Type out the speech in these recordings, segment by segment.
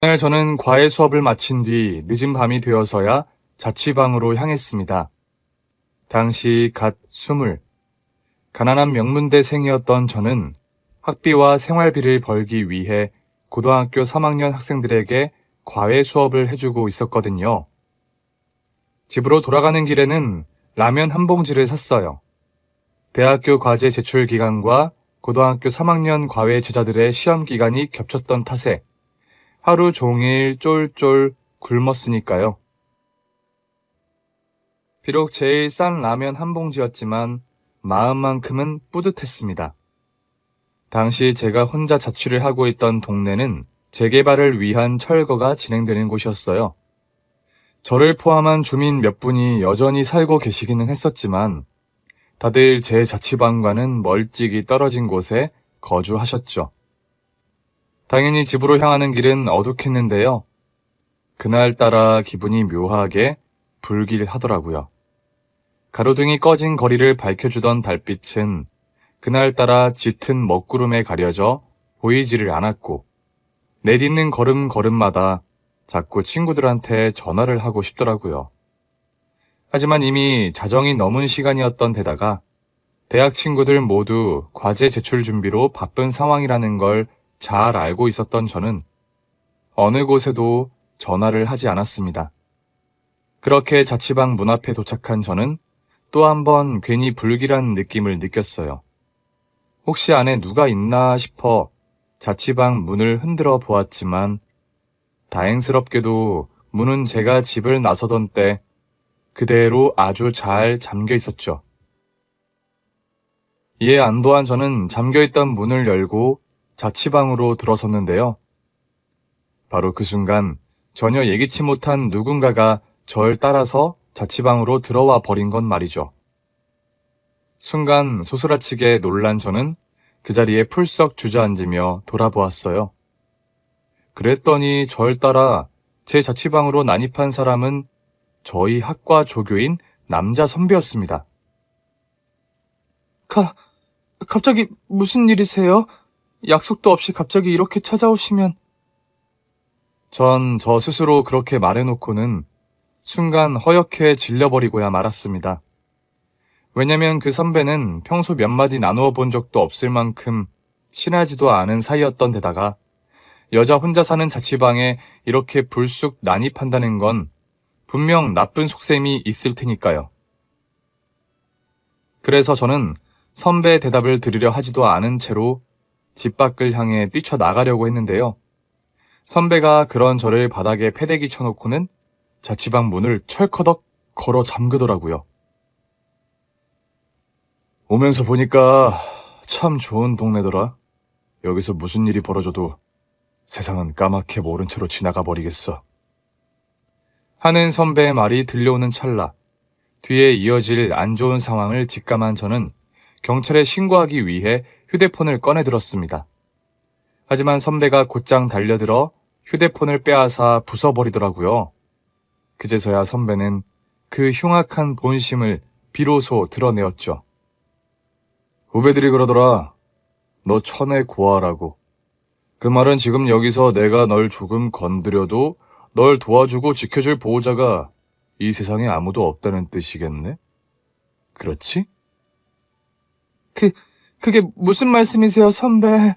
그날 저는 과외 수업을 마친 뒤 늦은 밤이 되어서야 자취방으로 향했습니다. 당시 갓 20, 가난한 명문대생이었던 저는 학비와 생활비를 벌기 위해 고등학교 3학년 학생들에게 과외 수업을 해주고 있었거든요. 집으로 돌아가는 길에는 라면 한 봉지를 샀어요. 대학교 과제 제출 기간과 고등학교 3학년 과외 제자들의 시험 기간이 겹쳤던 탓에 하루 종일 쫄쫄 굶었으니까요. 비록 제일 싼 라면 한 봉지였지만 마음만큼은 뿌듯했습니다. 당시 제가 혼자 자취를 하고 있던 동네는 재개발을 위한 철거가 진행되는 곳이었어요. 저를 포함한 주민 몇 분이 여전히 살고 계시기는 했었지만 다들 제 자취방과는 멀찍이 떨어진 곳에 거주하셨죠. 당연히 집으로 향하는 길은 어둑했는데요. 그날따라 기분이 묘하게 불길하더라고요. 가로등이 꺼진 거리를 밝혀주던 달빛은 그날따라 짙은 먹구름에 가려져 보이지를 않았고 내딛는 걸음걸음마다 자꾸 친구들한테 전화를 하고 싶더라고요. 하지만 이미 자정이 넘은 시간이었던 데다가 대학 친구들 모두 과제 제출 준비로 바쁜 상황이라는 걸 잘 알고 있었던 저는 어느 곳에도 전화를 하지 않았습니다. 그렇게 자취방 문 앞에 도착한 저는 또 한 번 괜히 불길한 느낌을 느꼈어요. 혹시 안에 누가 있나 싶어 자취방 문을 흔들어 보았지만 다행스럽게도 문은 제가 집을 나서던 때 그대로 아주 잘 잠겨 있었죠. 이에 안도한 저는 잠겨있던 문을 열고 자취방으로 들어섰는데요. 바로 그 순간 전혀 예기치 못한 누군가가 절 따라서 자취방으로 들어와 버린 건 말이죠. 순간 소스라치게 놀란 저는 그 자리에 풀썩 주저앉으며 돌아보았어요. 그랬더니 절 따라 제 자취방으로 난입한 사람은 저희 학과 조교인 남자 선배였습니다. 갑자기 무슨 일이세요? 약속도 없이 갑자기 이렇게 찾아오시면. 전 저 스스로 그렇게 말해놓고는 순간 허옇게 질려버리고야 말았습니다. 왜냐면 그 선배는 평소 몇 마디 나누어 본 적도 없을 만큼 친하지도 않은 사이였던 데다가 여자 혼자 사는 자취방에 이렇게 불쑥 난입한다는 건 분명 나쁜 속셈이 있을 테니까요. 그래서 저는 선배의 대답을 들으려 하지도 않은 채로 집 밖을 향해 뛰쳐나가려고 했는데요. 선배가 그런 저를 바닥에 패대기 쳐놓고는 자취방 문을 철커덕 걸어 잠그더라고요. 오면서 보니까 참 좋은 동네더라. 여기서 무슨 일이 벌어져도 세상은 까맣게 모른 채로 지나가 버리겠어. 하는 선배의 말이 들려오는 찰나 뒤에 이어질 안 좋은 상황을 직감한 저는 경찰에 신고하기 위해 휴대폰을 꺼내 들었습니다. 하지만 선배가 곧장 달려들어 휴대폰을 빼앗아 부숴버리더라고요. 그제서야 선배는 그 흉악한 본심을 비로소 드러내었죠. 후배들이 그러더라. 너 천의 고아라고. 그 말은 지금 여기서 내가 널 조금 건드려도 널 도와주고 지켜줄 보호자가 이 세상에 아무도 없다는 뜻이겠네? 그렇지? 그게 무슨 말씀이세요, 선배?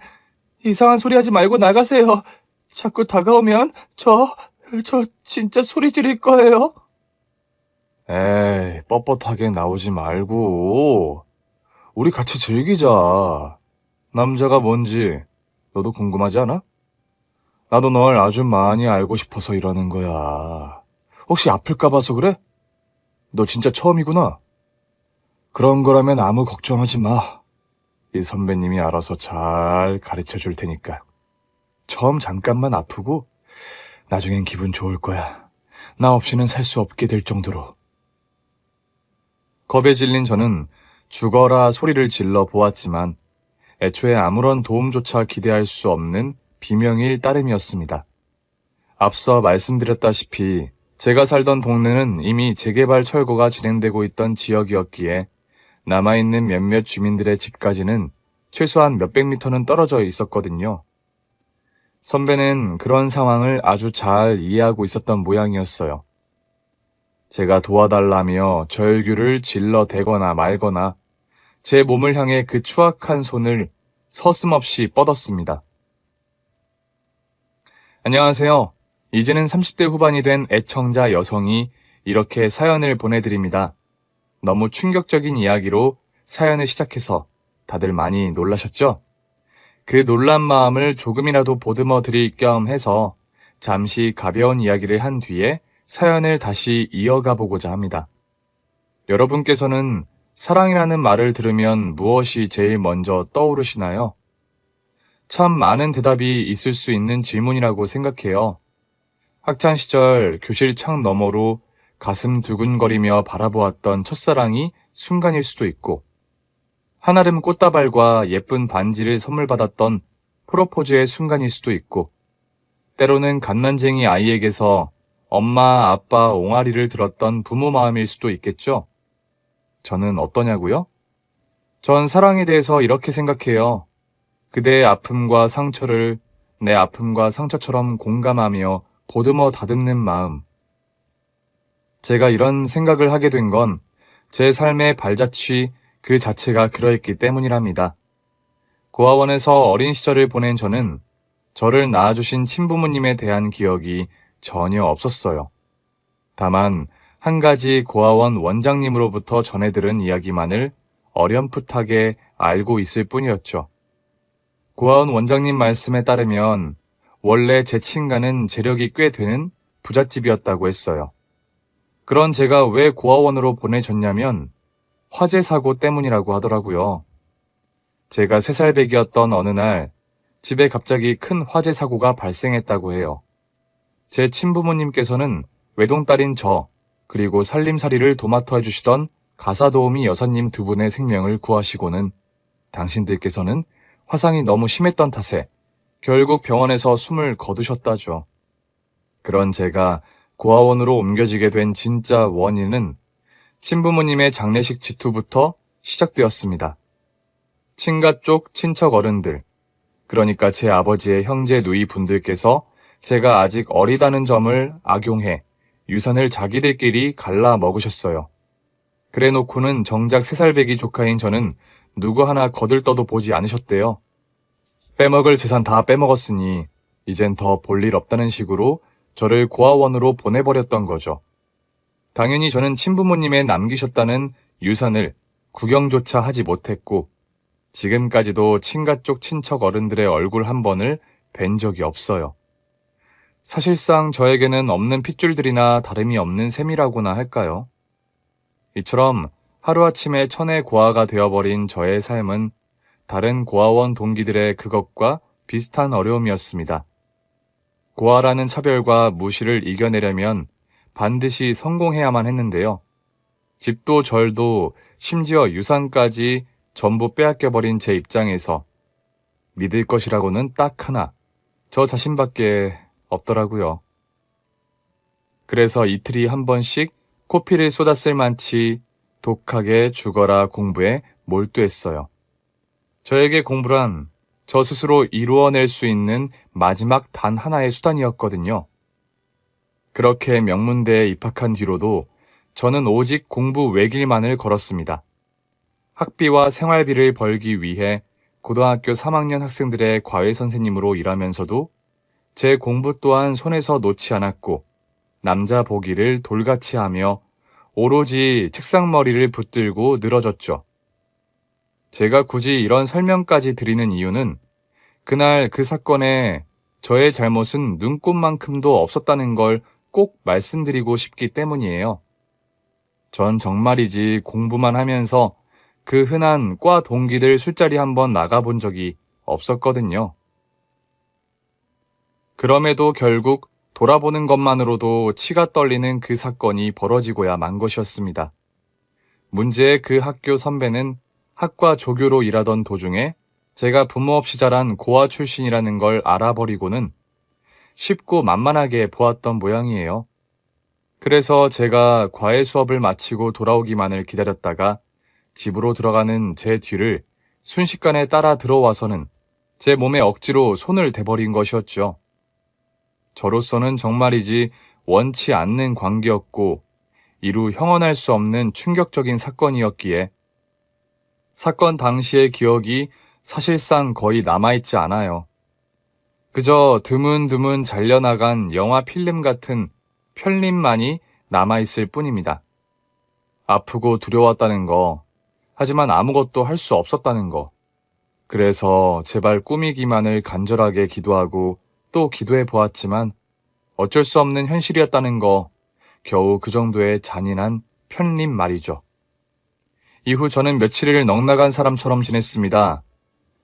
이상한 소리 하지 말고 나가세요. 자꾸 다가오면 저 진짜 소리 지를 거예요. 에이, 뻣뻣하게 나오지 말고 우리 같이 즐기자. 남자가 뭔지 너도 궁금하지 않아? 나도 널 아주 많이 알고 싶어서 이러는 거야. 혹시 아플까 봐서 그래? 너 진짜 처음이구나. 그런 거라면 아무 걱정하지 마. 이 선배님이 알아서 잘 가르쳐 줄 테니까. 처음 잠깐만 아프고 나중엔 기분 좋을 거야. 나 없이는 살 수 없게 될 정도로. 겁에 질린 저는 죽어라 소리를 질러 보았지만 애초에 아무런 도움조차 기대할 수 없는 비명일 따름이었습니다. 앞서 말씀드렸다시피 제가 살던 동네는 이미 재개발 철거가 진행되고 있던 지역이었기에 남아있는 몇몇 주민들의 집까지는 최소한 몇백 미터는 떨어져 있었거든요. 선배는 그런 상황을 아주 잘 이해하고 있었던 모양이었어요. 제가 도와달라며 절규를 질러대거나 말거나 제 몸을 향해 그 추악한 손을 서슴없이 뻗었습니다. 안녕하세요. 이제는 30대 후반이 된 애청자 여성이 이렇게 사연을 보내드립니다. 너무 충격적인 이야기로 사연을 시작해서 다들 많이 놀라셨죠? 그 놀란 마음을 조금이라도 보듬어 드릴 겸 해서 잠시 가벼운 이야기를 한 뒤에 사연을 다시 이어가 보고자 합니다. 여러분께서는 사랑이라는 말을 들으면 무엇이 제일 먼저 떠오르시나요? 참 많은 대답이 있을 수 있는 질문이라고 생각해요. 학창 시절 교실 창 너머로 가슴 두근거리며 바라보았던 첫사랑이 순간일 수도 있고, 한아름 꽃다발과 예쁜 반지를 선물 받았던 프로포즈의 순간일 수도 있고, 때로는 갓난쟁이 아이에게서 엄마, 아빠 옹알이를 들었던 부모 마음일 수도 있겠죠? 저는 어떠냐고요? 전 사랑에 대해서 이렇게 생각해요. 그대의 아픔과 상처를 내 아픔과 상처처럼 공감하며 보듬어 다듬는 마음. 제가 이런 생각을 하게 된 건 제 삶의 발자취 그 자체가 그러했기 때문이랍니다. 고아원에서 어린 시절을 보낸 저는 저를 낳아주신 친부모님에 대한 기억이 전혀 없었어요. 다만 한 가지 고아원 원장님으로부터 전해들은 이야기만을 어렴풋하게 알고 있을 뿐이었죠. 고아원 원장님 말씀에 따르면 원래 제 친가는 재력이 꽤 되는 부잣집이었다고 했어요. 그런 제가 왜 고아원으로 보내졌냐면 화재 사고 때문이라고 하더라고요. 제가 3살배기였던 어느 날 집에 갑자기 큰 화재 사고가 발생했다고 해요. 제 친부모님께서는 외동딸인 저, 그리고 살림살이를 도맡아 해주시던 가사도우미 여사님 2분의 생명을 구하시고는 당신들께서는 화상이 너무 심했던 탓에 결국 병원에서 숨을 거두셨다죠. 그런 제가 고아원으로 옮겨지게 된 진짜 원인은 친부모님의 장례식 지투부터 시작되었습니다. 친가 쪽 친척 어른들, 그러니까 제 아버지의 형제 누이 분들께서 제가 아직 어리다는 점을 악용해 유산을 자기들끼리 갈라 먹으셨어요. 그래 놓고는 정작 3살배기 조카인 저는 누구 하나 거들떠도 보지 않으셨대요. 빼먹을 재산 다 빼먹었으니 이젠 더 볼 일 없다는 식으로 저를 고아원으로 보내버렸던 거죠. 당연히 저는 친부모님의 남기셨다는 유산을 구경조차 하지 못했고 지금까지도 친가 쪽 친척 어른들의 얼굴 한 번을 뵌 적이 없어요. 사실상 저에게는 없는 핏줄들이나 다름이 없는 셈이라고나 할까요? 이처럼 하루아침에 천의 고아가 되어버린 저의 삶은 다른 고아원 동기들의 그것과 비슷한 어려움이었습니다. 고아라는 차별과 무시를 이겨내려면 반드시 성공해야만 했는데요. 집도 절도 심지어 유산까지 전부 빼앗겨버린 제 입장에서 믿을 것이라고는 딱 하나, 저 자신밖에 없더라고요. 그래서 이틀이 한 번씩 코피를 쏟았을 만치 독하게 죽어라 공부에 몰두했어요. 저에게 공부란 저 스스로 이루어낼 수 있는 마지막 단 하나의 수단이었거든요. 그렇게 명문대에 입학한 뒤로도 저는 오직 공부 외길만을 걸었습니다. 학비와 생활비를 벌기 위해 고등학교 3학년 학생들의 과외 선생님으로 일하면서도 제 공부 또한 손에서 놓지 않았고 남자 보기를 돌같이 하며 오로지 책상머리를 붙들고 늘어졌죠. 제가 굳이 이런 설명까지 드리는 이유는 그날 그 사건에 저의 잘못은 눈꼽만큼도 없었다는 걸 꼭 말씀드리고 싶기 때문이에요. 전 정말이지 공부만 하면서 그 흔한 과 동기들 술자리 한번 나가본 적이 없었거든요. 그럼에도 결국 돌아보는 것만으로도 치가 떨리는 그 사건이 벌어지고야 만 것이었습니다. 문제의 그 학교 선배는 학과 조교로 일하던 도중에 제가 부모 없이 자란 고아 출신이라는 걸 알아버리고는 쉽고 만만하게 보았던 모양이에요. 그래서 제가 과외 수업을 마치고 돌아오기만을 기다렸다가 집으로 들어가는 제 뒤를 순식간에 따라 들어와서는 제 몸에 억지로 손을 대버린 것이었죠. 저로서는 정말이지 원치 않는 관계였고 이루 형언할 수 없는 충격적인 사건이었기에 사건 당시의 기억이 사실상 거의 남아있지 않아요. 그저 드문드문 잘려나간 영화 필름 같은 편림만이 남아있을 뿐입니다. 아프고 두려웠다는 거, 하지만 아무것도 할 수 없었다는 거. 그래서 제발 꾸미기만을 간절하게 기도하고 또 기도해 보았지만 어쩔 수 없는 현실이었다는 거, 겨우 그 정도의 잔인한 편림 말이죠. 이후 저는 며칠을 넉나간 사람처럼 지냈습니다.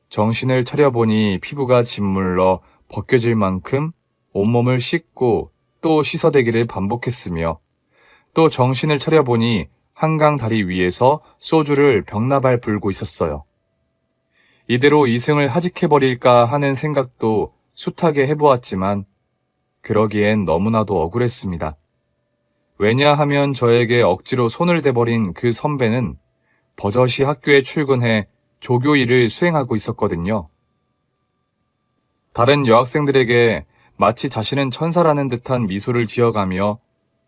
정신을 차려보니 피부가 짓물러 벗겨질 만큼 온몸을 씻고 또 씻어대기를 반복했으며 또 정신을 차려보니 한강 다리 위에서 소주를 벽나발 불고 있었어요. 이대로 이승을 하직해버릴까 하는 생각도 숱하게 해보았지만 그러기엔 너무나도 억울했습니다. 왜냐하면 저에게 억지로 손을 대버린 그 선배는 버젓이 학교에 출근해 조교 일을 수행하고 있었거든요. 다른 여학생들에게 마치 자신은 천사라는 듯한 미소를 지어가며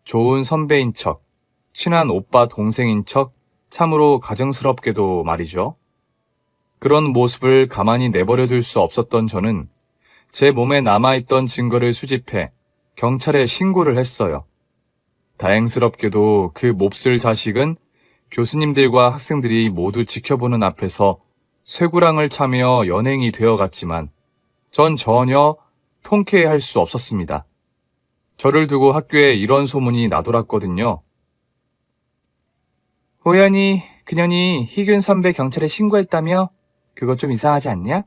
좋은 선배인 척, 친한 오빠 동생인 척 참으로 가증스럽게도 말이죠. 그런 모습을 가만히 내버려둘 수 없었던 저는 제 몸에 남아있던 증거를 수집해 경찰에 신고를 했어요. 다행스럽게도 그 몹쓸 자식은 교수님들과 학생들이 모두 지켜보는 앞에서 쇠구랑을 차며 연행이 되어갔지만 전 전혀 통쾌해할 수 없었습니다. 저를 두고 학교에 이런 소문이 나돌았거든요. 호연이, 그년이 희균 선배 경찰에 신고했다며? 그거 좀 이상하지 않냐?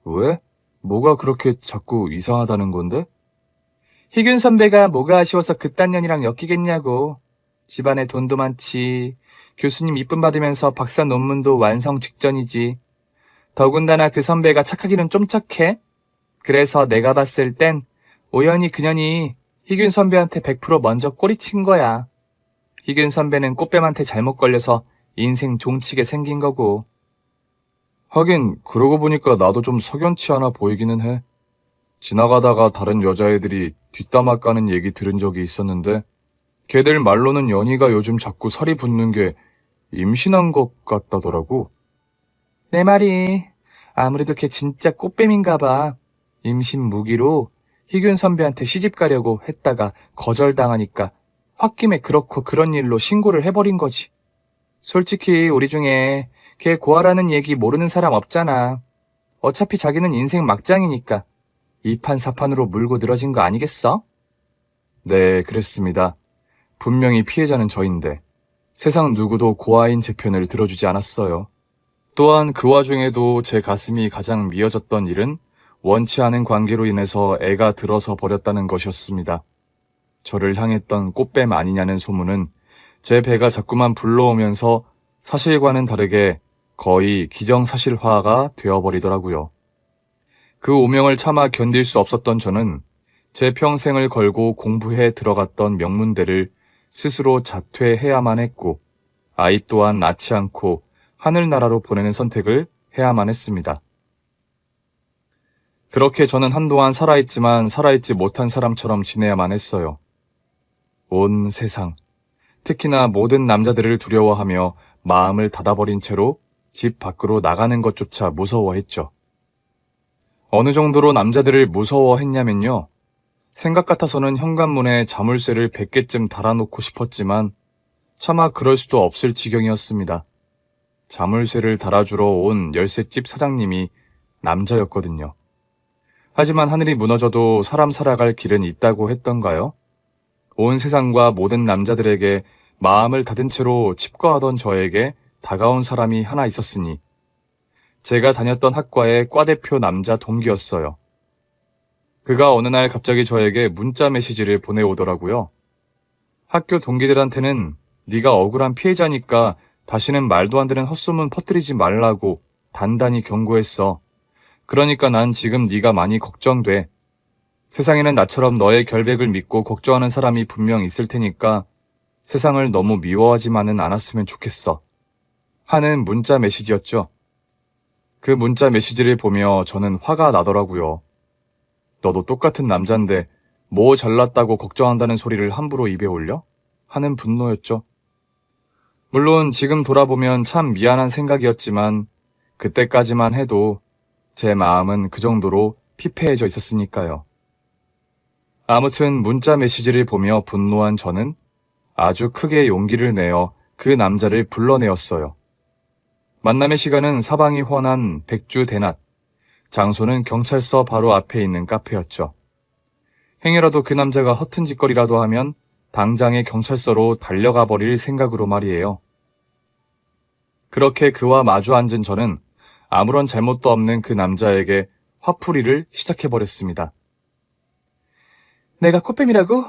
왜? 뭐가 그렇게 자꾸 이상하다는 건데? 희균 선배가 뭐가 아쉬워서 그딴 년이랑 엮이겠냐고. 집안에 돈도 많지. 교수님 이쁨 받으면서 박사 논문도 완성 직전이지. 더군다나 그 선배가 착하기는 좀 착해. 그래서 내가 봤을 땐 오연이 그년이 희균 선배한테 100% 먼저 꼬리친 거야. 희균 선배는 꽃뱀한테 잘못 걸려서 인생 종치게 생긴 거고. 하긴 그러고 보니까 나도 좀 석연치 않아 보이기는 해. 지나가다가 다른 여자애들이 뒷담화 까는 얘기 들은 적이 있었는데 걔들 말로는 연희가 요즘 자꾸 살이 붙는 게 임신한 것 같다더라고. 내 말이 아무래도 걔 진짜 꽃뱀인가 봐. 임신 무기로 희균 선배한테 시집 가려고 했다가 거절당하니까 홧김에 그렇고 그런 일로 신고를 해버린 거지. 솔직히 우리 중에 걔 고아라는 얘기 모르는 사람 없잖아. 어차피 자기는 인생 막장이니까 이판사판으로 물고 늘어진 거 아니겠어? 네, 그랬습니다. 분명히 피해자는 저인데 세상 누구도 고아인 제 편을 들어주지 않았어요. 또한 그 와중에도 제 가슴이 가장 미어졌던 일은 원치 않은 관계로 인해서 애가 들어서 버렸다는 것이었습니다. 저를 향했던 꽃뱀 아니냐는 소문은 제 배가 자꾸만 불러오면서 사실과는 다르게 거의 기정사실화가 되어버리더라고요. 그 오명을 차마 견딜 수 없었던 저는 제 평생을 걸고 공부해 들어갔던 명문대를 스스로 자퇴해야만 했고 아이 또한 낳지 않고 하늘나라로 보내는 선택을 해야만 했습니다. 그렇게 저는 한동안 살아있지만 살아있지 못한 사람처럼 지내야만 했어요. 온 세상, 특히나 모든 남자들을 두려워하며 마음을 닫아버린 채로 집 밖으로 나가는 것조차 무서워했죠. 어느 정도로 남자들을 무서워했냐면요. 생각 같아서는 현관문에 자물쇠를 100개쯤 달아놓고 싶었지만 차마 그럴 수도 없을 지경이었습니다. 자물쇠를 달아주러 온 열쇠집 사장님이 남자였거든요. 하지만 하늘이 무너져도 사람 살아갈 길은 있다고 했던가요? 온 세상과 모든 남자들에게 마음을 닫은 채로 칩거하던 저에게 다가온 사람이 하나 있었으니 제가 다녔던 학과의 과대표 남자 동기였어요. 그가 어느 날 갑자기 저에게 문자 메시지를 보내오더라고요. 학교 동기들한테는 네가 억울한 피해자니까 다시는 말도 안 되는 헛소문 퍼뜨리지 말라고 단단히 경고했어. 그러니까 난 지금 네가 많이 걱정돼. 세상에는 나처럼 너의 결백을 믿고 걱정하는 사람이 분명 있을 테니까 세상을 너무 미워하지만은 않았으면 좋겠어. 하는 문자 메시지였죠. 그 문자 메시지를 보며 저는 화가 나더라고요. 너도 똑같은 남잔데 뭐 잘났다고 걱정한다는 소리를 함부로 입에 올려? 하는 분노였죠. 물론 지금 돌아보면 참 미안한 생각이었지만 그때까지만 해도 제 마음은 그 정도로 피폐해져 있었으니까요. 아무튼 문자 메시지를 보며 분노한 저는 아주 크게 용기를 내어 그 남자를 불러내었어요. 만남의 시간은 사방이 훤한 백주 대낮, 장소는 경찰서 바로 앞에 있는 카페였죠. 행여라도 그 남자가 허튼 짓거리라도 하면 당장에 경찰서로 달려가 버릴 생각으로 말이에요. 그렇게 그와 마주 앉은 저는 아무런 잘못도 없는 그 남자에게 화풀이를 시작해버렸습니다. 내가 꽃뱀이라고?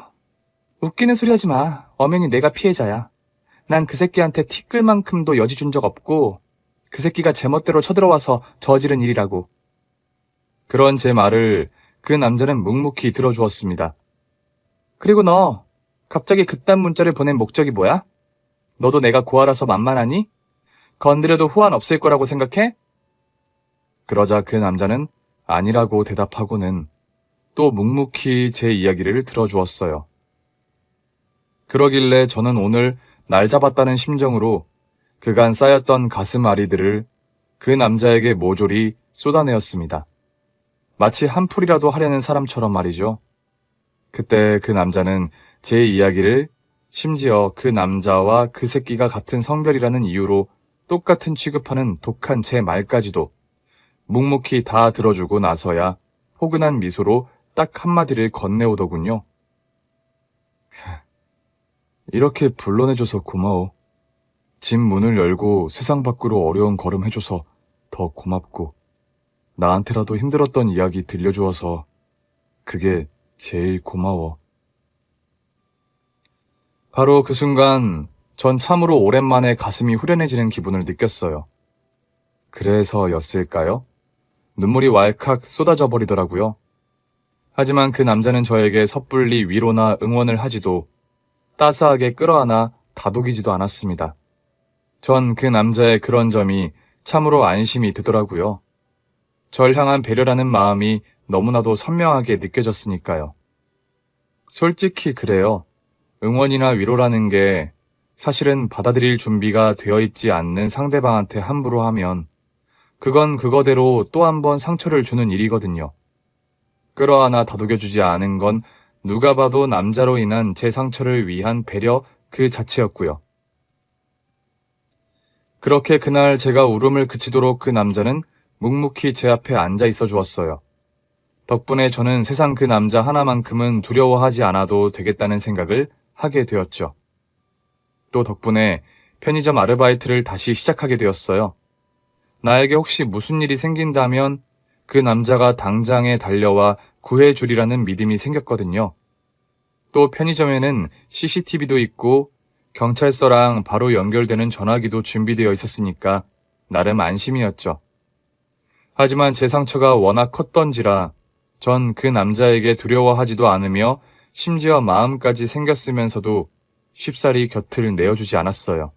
웃기는 소리 하지 마. 엄연히 내가 피해자야. 난 그 새끼한테 티끌만큼도 여지 준 적 없고 그 새끼가 제멋대로 쳐들어와서 저지른 일이라고. 그런 제 말을 그 남자는 묵묵히 들어주었습니다. 그리고 너 갑자기 그딴 문자를 보낸 목적이 뭐야? 너도 내가 고아라서 만만하니? 건드려도 후환 없을 거라고 생각해? 그러자 그 남자는 아니라고 대답하고는 또 묵묵히 제 이야기를 들어주었어요. 그러길래 저는 오늘 날 잡았다는 심정으로 그간 쌓였던 가슴 아리들을 그 남자에게 모조리 쏟아내었습니다. 마치 한풀이라도 하려는 사람처럼 말이죠. 그때 그 남자는 제 이야기를 심지어 그 남자와 그 새끼가 같은 성별이라는 이유로 똑같은 취급하는 독한 제 말까지도 묵묵히 다 들어주고 나서야 포근한 미소로 딱 한마디를 건네오더군요. 이렇게 불러내줘서 고마워. 집 문을 열고 세상 밖으로 어려운 걸음 해줘서 더 고맙고 나한테라도 힘들었던 이야기 들려주어서 그게 제일 고마워. 바로 그 순간 전 참으로 오랜만에 가슴이 후련해지는 기분을 느꼈어요. 그래서였을까요? 눈물이 왈칵 쏟아져 버리더라고요. 하지만 그 남자는 저에게 섣불리 위로나 응원을 하지도 따스하게 끌어안아 다독이지도 않았습니다. 전 그 남자의 그런 점이 참으로 안심이 되더라고요. 절 향한 배려라는 마음이 너무나도 선명하게 느껴졌으니까요. 솔직히 그래요. 응원이나 위로라는 게 사실은 받아들일 준비가 되어 있지 않는 상대방한테 함부로 하면 그건 그거대로 또 한 번 상처를 주는 일이거든요. 끌어안아 다독여주지 않은 건 누가 봐도 남자로 인한 제 상처를 위한 배려 그 자체였고요. 그렇게 그날 제가 울음을 그치도록 그 남자는 묵묵히 제 앞에 앉아 있어 주었어요. 덕분에 저는 세상 그 남자 하나만큼은 두려워하지 않아도 되겠다는 생각을 하게 되었죠. 또 덕분에 편의점 아르바이트를 다시 시작하게 되었어요. 나에게 혹시 무슨 일이 생긴다면 그 남자가 당장에 달려와 구해주리라는 믿음이 생겼거든요. 또 편의점에는 CCTV도 있고 경찰서랑 바로 연결되는 전화기도 준비되어 있었으니까 나름 안심이었죠. 하지만 제 상처가 워낙 컸던지라 전 그 남자에게 두려워하지도 않으며 심지어 마음까지 생겼으면서도 쉽사리 곁을 내어주지 않았어요.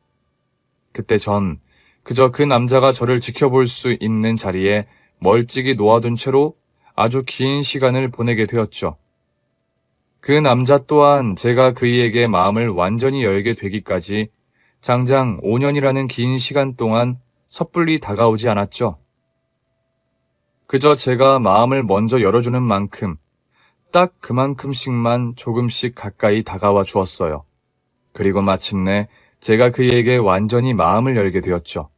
그때 전 그저 그 남자가 저를 지켜볼 수 있는 자리에 멀찍이 놓아둔 채로 아주 긴 시간을 보내게 되었죠. 그 남자 또한 제가 그이에게 마음을 완전히 열게 되기까지 장장 5년이라는 긴 시간 동안 섣불리 다가오지 않았죠. 그저 제가 마음을 먼저 열어주는 만큼 딱 그만큼씩만 조금씩 가까이 다가와 주었어요. 그리고 마침내 제가 그에게 완전히 마음을 열게 되었죠.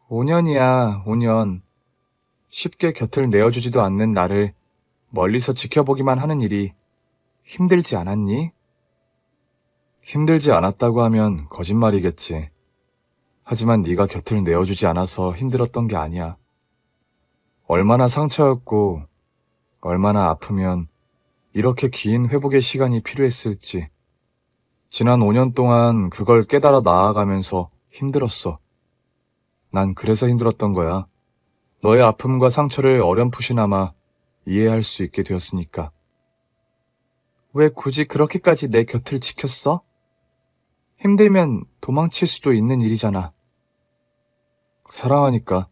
5년이야, 5년. 쉽게 곁을 내어주지도 않는 나를 멀리서 지켜보기만 하는 일이 힘들지 않았니? 힘들지 않았다고 하면 거짓말이겠지. 하지만 네가 곁을 내어주지 않아서 힘들었던 게 아니야. 얼마나 상처였고 얼마나 아프면 이렇게 긴 회복의 시간이 필요했을지. 지난 5년 동안 그걸 깨달아 나아가면서 힘들었어. 난 그래서 힘들었던 거야. 너의 아픔과 상처를 어렴풋이나마 이해할 수 있게 되었으니까. 왜 굳이 그렇게까지 내 곁을 지켰어? 힘들면 도망칠 수도 있는 일이잖아. 사랑하니까.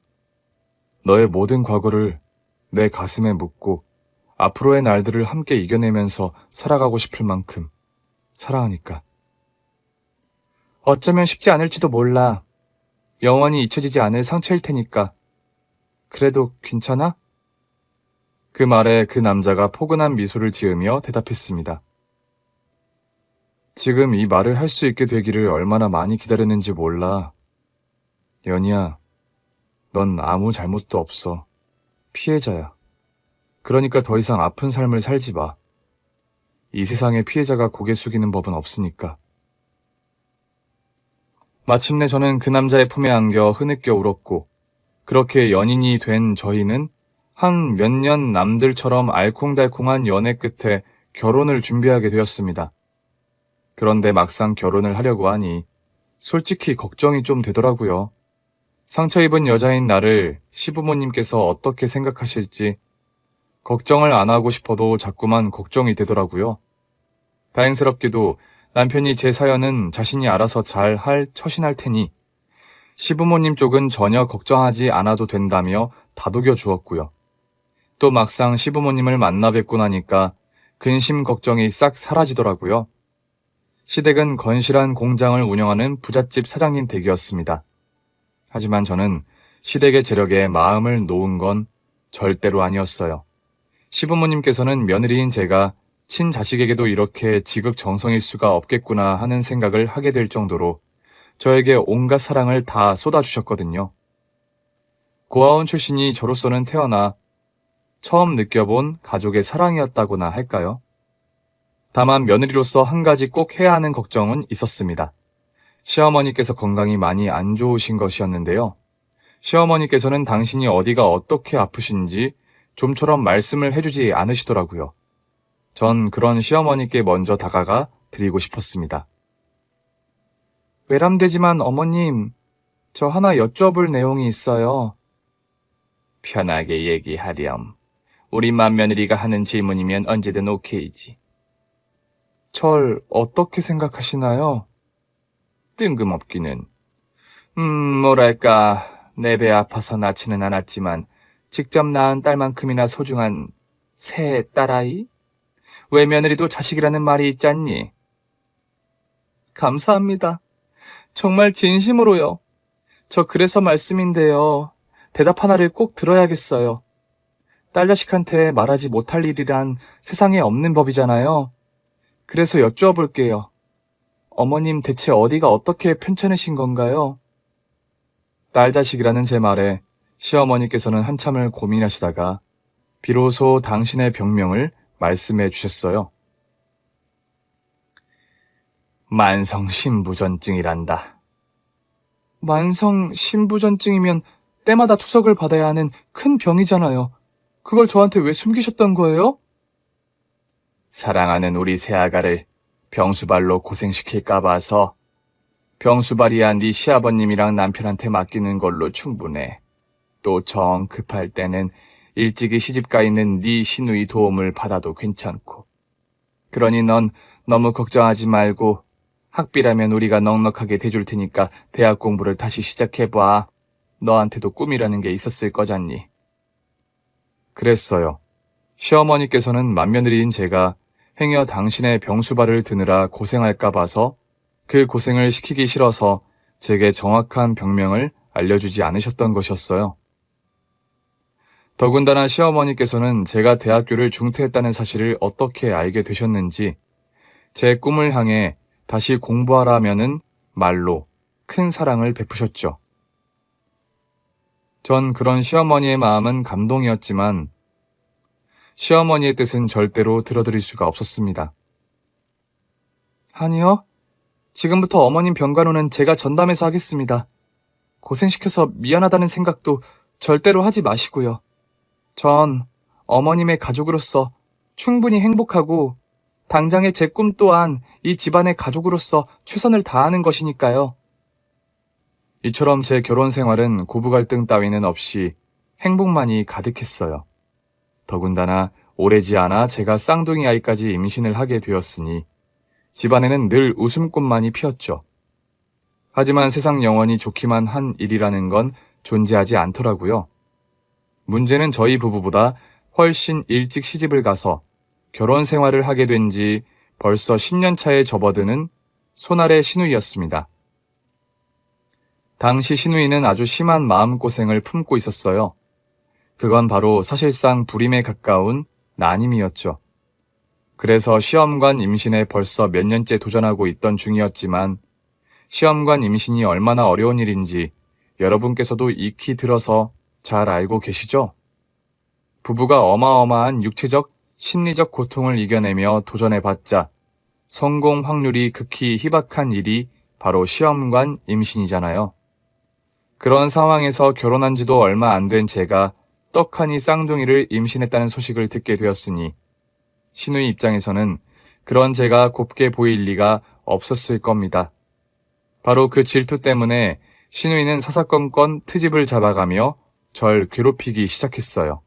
너의 모든 과거를 내 가슴에 묻고 앞으로의 날들을 함께 이겨내면서 살아가고 싶을 만큼 사랑하니까. 어쩌면 쉽지 않을지도 몰라. 영원히 잊혀지지 않을 상처일 테니까. 그래도 괜찮아? 그 말에 그 남자가 포근한 미소를 지으며 대답했습니다. 지금 이 말을 할 수 있게 되기를 얼마나 많이 기다렸는지 몰라. 연희야, 넌 아무 잘못도 없어. 피해자야. 그러니까 더 이상 아픈 삶을 살지 마. 이 세상에 피해자가 고개 숙이는 법은 없으니까. 마침내 저는 그 남자의 품에 안겨 흐느껴 울었고, 그렇게 연인이 된 저희는 한 몇 년 남들처럼 알콩달콩한 연애 끝에 결혼을 준비하게 되었습니다. 그런데 막상 결혼을 하려고 하니 솔직히 걱정이 좀 되더라고요. 상처 입은 여자인 나를 시부모님께서 어떻게 생각하실지 걱정을 안 하고 싶어도 자꾸만 걱정이 되더라고요. 다행스럽게도 남편이 제 사연은 자신이 알아서 잘 할 처신할 테니 시부모님 쪽은 전혀 걱정하지 않아도 된다며 다독여 주었고요. 또 막상 시부모님을 만나 뵙고 나니까 근심 걱정이 싹 사라지더라고요. 시댁은 건실한 공장을 운영하는 부잣집 사장님 댁이었습니다. 하지만 저는 시댁의 재력에 마음을 놓은 건 절대로 아니었어요. 시부모님께서는 며느리인 제가 친자식에게도 이렇게 지극정성일 수가 없겠구나 하는 생각을 하게 될 정도로 저에게 온갖 사랑을 다 쏟아주셨거든요. 고아원 출신이 저로서는 태어나 처음 느껴본 가족의 사랑이었다고나 할까요? 다만 며느리로서 한 가지 꼭 해야 하는 걱정은 있었습니다. 시어머니께서 건강이 많이 안 좋으신 것이었는데요. 시어머니께서는 당신이 어디가 어떻게 아프신지 좀처럼 말씀을 해주지 않으시더라고요. 전 그런 시어머니께 먼저 다가가 드리고 싶었습니다. 외람되지만 어머님, 저 하나 여쭤볼 내용이 있어요. 편하게 얘기하렴. 우리 맏며느리가 하는 질문이면 언제든 오케이지. 절 어떻게 생각하시나요? 뜬금없기는. 뭐랄까, 내 배 아파서 낳지는 않았지만 직접 낳은 딸만큼이나 소중한 새 딸아이? 외며느리도 자식이라는 말이 있잖니. 감사합니다. 정말 진심으로요. 저 그래서 말씀인데요. 대답 하나를 꼭 들어야겠어요. 딸 자식한테 말하지 못할 일이란 세상에 없는 법이잖아요. 그래서 여쭈어볼게요. 어머님 대체 어디가 어떻게 편찮으신 건가요? 딸 자식이라는 제 말에 시어머니께서는 한참을 고민하시다가 비로소 당신의 병명을 말씀해 주셨어요. 만성신부전증이란다. 만성신부전증이면 때마다 투석을 받아야 하는 큰 병이잖아요. 그걸 저한테 왜 숨기셨던 거예요? 사랑하는 우리 새아가를 병수발로 고생시킬까 봐서. 병수발이야 네 시아버님이랑 남편한테 맡기는 걸로 충분해. 또 정 급할 때는 일찍이 시집가 있는 네 시누이 도움을 받아도 괜찮고. 그러니 넌 너무 걱정하지 말고 학비라면 우리가 넉넉하게 대줄 테니까 대학 공부를 다시 시작해봐. 너한테도 꿈이라는 게 있었을 거잖니. 그랬어요. 시어머니께서는 맏며느리인 제가 행여 당신의 병수발을 드느라 고생할까 봐서 그 고생을 시키기 싫어서 제게 정확한 병명을 알려주지 않으셨던 것이었어요. 더군다나 시어머니께서는 제가 대학교를 중퇴했다는 사실을 어떻게 알게 되셨는지 제 꿈을 향해 다시 공부하라면은 말로 큰 사랑을 베푸셨죠. 전 그런 시어머니의 마음은 감동이었지만 시어머니의 뜻은 절대로 들어드릴 수가 없었습니다. 아니요. 지금부터 어머님 병간호는 제가 전담해서 하겠습니다. 고생시켜서 미안하다는 생각도 절대로 하지 마시고요. 전 어머님의 가족으로서 충분히 행복하고 당장의 제 꿈 또한 이 집안의 가족으로서 최선을 다하는 것이니까요. 이처럼 제 결혼 생활은 고부 갈등 따위는 없이 행복만이 가득했어요. 더군다나 오래지 않아 제가 쌍둥이 아이까지 임신을 하게 되었으니 집안에는 늘 웃음꽃만이 피었죠. 하지만 세상 영원히 좋기만 한 일이라는 건 존재하지 않더라고요. 문제는 저희 부부보다 훨씬 일찍 시집을 가서 결혼 생활을 하게 된 지 벌써 10년 차에 접어드는 손아래 시누이였습니다. 당시 시누이는 아주 심한 마음고생을 품고 있었어요. 그건 바로 사실상 불임에 가까운 난임이었죠. 그래서 시험관 임신에 벌써 몇 년째 도전하고 있던 중이었지만 시험관 임신이 얼마나 어려운 일인지 여러분께서도 익히 들어서 잘 알고 계시죠? 부부가 어마어마한 육체적, 심리적 고통을 이겨내며 도전해봤자 성공 확률이 극히 희박한 일이 바로 시험관 임신이잖아요. 그런 상황에서 결혼한 지도 얼마 안 된 제가 떡하니 쌍둥이를 임신했다는 소식을 듣게 되었으니 시누이 입장에서는 그런 제가 곱게 보일 리가 없었을 겁니다. 바로 그 질투 때문에 시누이는 사사건건 트집을 잡아가며 절 괴롭히기 시작했어요.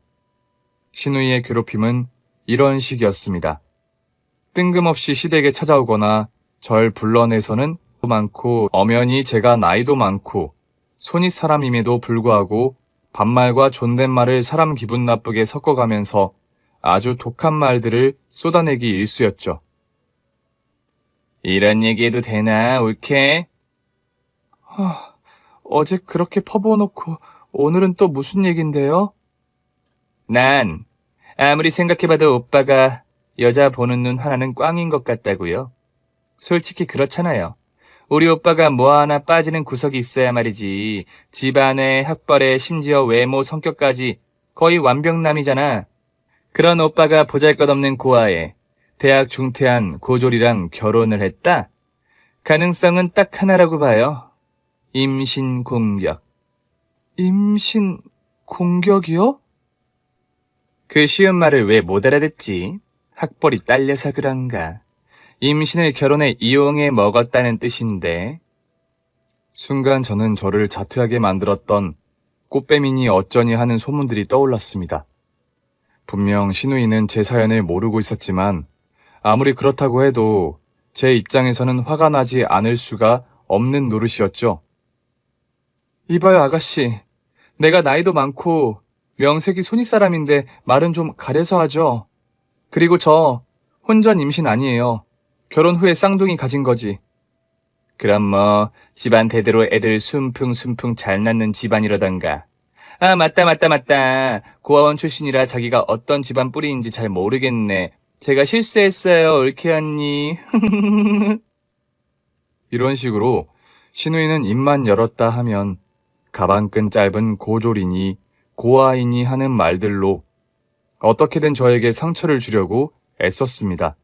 시누이의 괴롭힘은 이런 식이었습니다. 뜬금없이 시댁에 찾아오거나 절 불러내서는 많고 엄연히 제가 나이도 많고 손윗 사람임에도 불구하고 반말과 존댓말을 사람 기분 나쁘게 섞어가면서 아주 독한 말들을 쏟아내기 일쑤였죠. 이런 얘기해도 되나, 옳게? 어제 그렇게 퍼부어놓고 오늘은 또 무슨 얘긴데요? 난 아무리 생각해봐도 오빠가 여자 보는 눈 하나는 꽝인 것 같다고요. 솔직히 그렇잖아요. 우리 오빠가 뭐 하나 빠지는 구석이 있어야 말이지. 집안에 학벌에 심지어 외모 성격까지 거의 완벽남이잖아. 그런 오빠가 보잘것없는 고아에 대학 중퇴한 고졸이랑 결혼을 했다? 가능성은 딱 하나라고 봐요. 임신 공격. 임신 공격이요? 그 쉬운 말을 왜 못 알아듣지? 학벌이 딸려서 그런가. 임신을 결혼에 이용해 먹었다는 뜻인데. 순간 저는 저를 자퇴하게 만들었던 꽃뱀이니 어쩌니 하는 소문들이 떠올랐습니다. 분명 시누이는 제 사연을 모르고 있었지만 아무리 그렇다고 해도 제 입장에서는 화가 나지 않을 수가 없는 노릇이었죠. 이봐요 아가씨, 내가 나이도 많고 명색이 손윗사람인데 말은 좀 가려서 하죠. 그리고 저 혼전 임신 아니에요. 결혼 후에 쌍둥이 가진 거지. 그럼 뭐 집안 대대로 애들 순풍순풍 잘 낳는 집안이라던가. 아 맞다. 고아원 출신이라 자기가 어떤 집안 뿌리인지 잘 모르겠네. 제가 실수했어요, 옳게 언니. 이런 식으로 시누이는 입만 열었다 하면 가방끈 짧은 고졸이니 고아이니 하는 말들로 어떻게든 저에게 상처를 주려고 애썼습니다.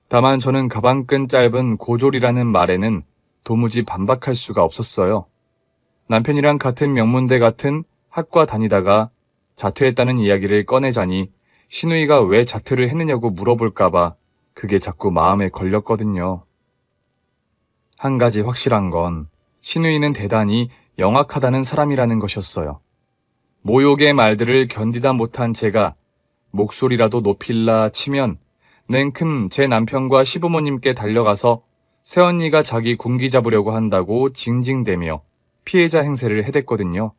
다만 저는 가방끈 짧은 고졸이라는 말에는 도무지 반박할 수가 없었어요. 남편이랑 같은 명문대 같은 학과 다니다가 자퇴했다는 이야기를 꺼내자니 시누이가 왜 자퇴를 했느냐고 물어볼까봐 그게 자꾸 마음에 걸렸거든요. 한 가지 확실한 건 시누이는 대단히 영악하다는 사람이라는 것이었어요. 모욕의 말들을 견디다 못한 제가 목소리라도 높일라 치면 냉큼 제 남편과 시부모님께 달려가서 새언니가 자기 군기 잡으려고 한다고 징징대며 피해자 행세를 해댔거든요.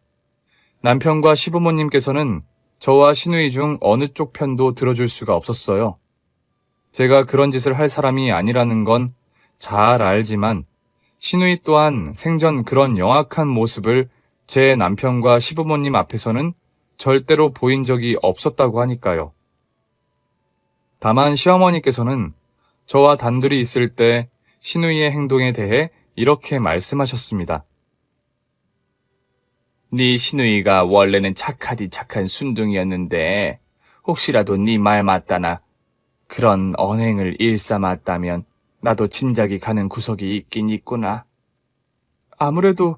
남편과 시부모님께서는 저와 시누이 중 어느 쪽 편도 들어줄 수가 없었어요. 제가 그런 짓을 할 사람이 아니라는 건 잘 알지만 시누이 또한 생전 그런 영악한 모습을 제 남편과 시부모님 앞에서는 절대로 보인 적이 없었다고 하니까요. 다만 시어머니께서는 저와 단둘이 있을 때 시누이의 행동에 대해 이렇게 말씀하셨습니다. 네 시누이가 원래는 착하디 착한 순둥이였는데 혹시라도 네 말 맞다나 그런 언행을 일삼았다면 나도 짐작이 가는 구석이 있긴 있구나. 아무래도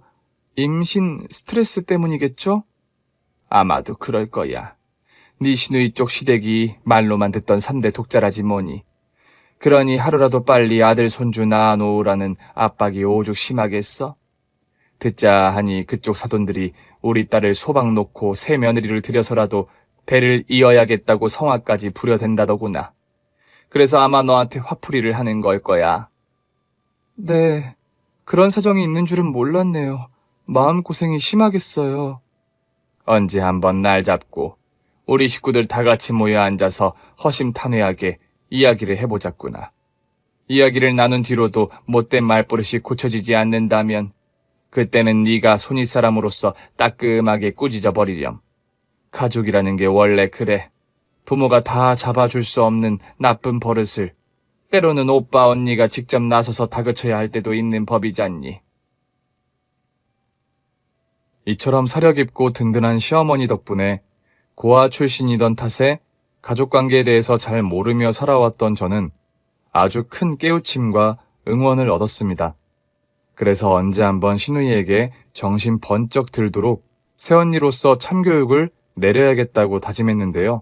임신 스트레스 때문이겠죠? 아마도 그럴 거야. 네 시누이 쪽 시댁이 말로만 듣던 3대 독자라지 뭐니. 그러니 하루라도 빨리 아들 손주 낳아놓으라는 압박이 오죽 심하겠어? 듣자 하니 그쪽 사돈들이 우리 딸을 소박 놓고 새 며느리를 들여서라도 대를 이어야겠다고 성화까지 부려댄다더구나. 그래서 아마 너한테 화풀이를 하는 걸 거야. 네, 그런 사정이 있는 줄은 몰랐네요. 마음고생이 심하겠어요. 언제 한번 날 잡고 우리 식구들 다 같이 모여 앉아서 허심탄회하게 이야기를 해보자꾸나. 이야기를 나눈 뒤로도 못된 말버릇이 고쳐지지 않는다면 그때는 네가 손윗사람으로서 따끔하게 꾸짖어 버리렴. 가족이라는 게 원래 그래. 부모가 다 잡아줄 수 없는 나쁜 버릇을 때로는 오빠 언니가 직접 나서서 다그쳐야 할 때도 있는 법이잖니. 이처럼 사려 깊고 든든한 시어머니 덕분에 고아 출신이던 탓에 가족관계에 대해서 잘 모르며 살아왔던 저는 아주 큰 깨우침과 응원을 얻었습니다. 그래서 언제 한번 시누이에게 정신 번쩍 들도록 새언니로서 참교육을 내려야겠다고 다짐했는데요.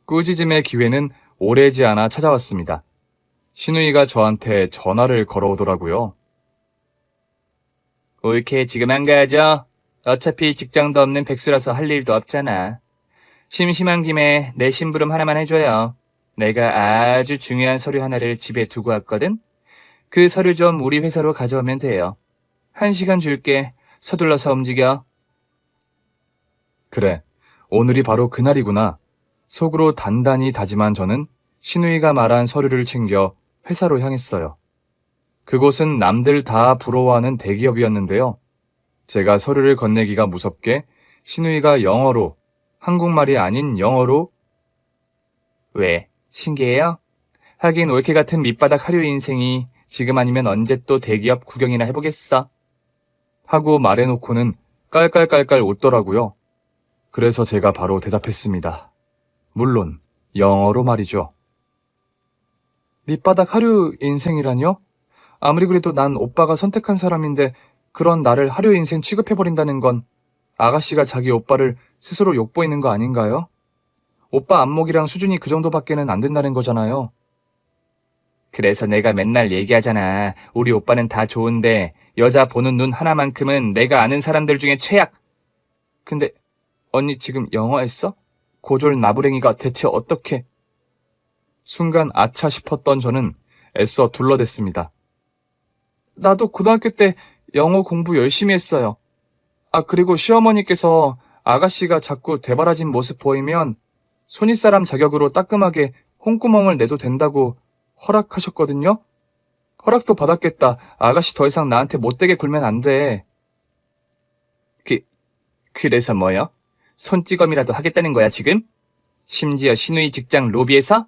꾸짖음의 기회는 오래지 않아 찾아왔습니다. 시누이가 저한테 전화를 걸어오더라고요. 옳게 지금 안 가야죠. 어차피 직장도 없는 백수라서 할 일도 없잖아. 심심한 김에 내 심부름 하나만 해줘요. 내가 아주 중요한 서류 하나를 집에 두고 왔거든. 그 서류 좀 우리 회사로 가져오면 돼요. 1시간 줄게. 서둘러서 움직여. 그래, 오늘이 바로 그날이구나. 속으로 단단히 다짐한 저는 시누이가 말한 서류를 챙겨 회사로 향했어요. 그곳은 남들 다 부러워하는 대기업이었는데요. 제가 서류를 건네기가 무섭게 시누이가 영어로, 한국말이 아닌 영어로 왜? 신기해요? 하긴 올케 같은 밑바닥 하류 인생이 지금 아니면 언제 또 대기업 구경이나 해보겠어? 하고 말해놓고는 깔깔깔깔 웃더라고요. 그래서 제가 바로 대답했습니다. 물론 영어로 말이죠. 밑바닥 하류 인생이라뇨? 아무리 그래도 난 오빠가 선택한 사람인데 그런 나를 하류 인생 취급해버린다는 건 아가씨가 자기 오빠를 스스로 욕보이는 거 아닌가요? 오빠 안목이랑 수준이 그 정도밖에는 안 된다는 거잖아요. 그래서 내가 맨날 얘기하잖아. 우리 오빠는 다 좋은데 여자 보는 눈 하나만큼은 내가 아는 사람들 중에 최악. 근데 언니 지금 영어 했어? 고졸 나부랭이가 대체 어떻게... 순간 아차 싶었던 저는 애써 둘러댔습니다. 나도 고등학교 때 영어 공부 열심히 했어요. 아, 그리고 시어머니께서 아가씨가 자꾸 되바라진 모습 보이면 손윗사람 자격으로 따끔하게 홍구멍을 내도 된다고 허락하셨거든요? 허락도 받았겠다. 아가씨 더 이상 나한테 못되게 굴면 안 돼. 그래서 뭐요? 손찌검이라도 하겠다는 거야, 지금? 심지어 시누이 직장 로비에서?